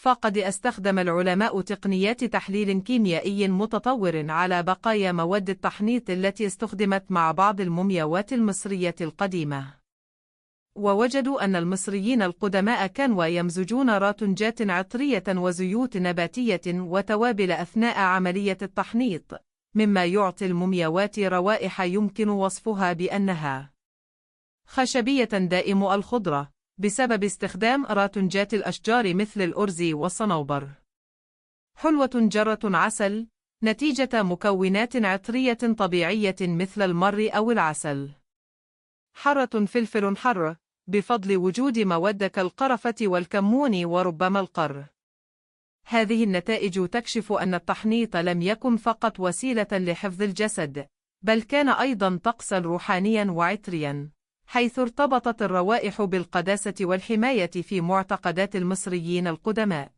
فقد استخدم العلماء تقنيات تحليل كيميائي متطور على بقايا مواد التحنيط التي استخدمت مع بعض المومياوات المصرية القديمة. ووجدوا أن المصريين القدماء كانوا يمزجون راتنجات عطرية وزيوت نباتية وتوابل أثناء عملية التحنيط، مما يعطي المومياوات روائح يمكن وصفها بأنها خشبية دائم الخضرة، بسبب استخدام راتنجات الأشجار مثل الأرز والصنوبر. حلوة جرة عسل، نتيجة مكونات عطرية طبيعية مثل المر أو العسل. حرة فلفل حر، بفضل وجود مواد كالقرفة والكمون وربما القر. هذه النتائج تكشف أن التحنيط لم يكن فقط وسيلة لحفظ الجسد، بل كان أيضا طقسا روحانيا وعطريا، حيث ارتبطت الروائح بالقداسة والحماية في معتقدات المصريين القدماء.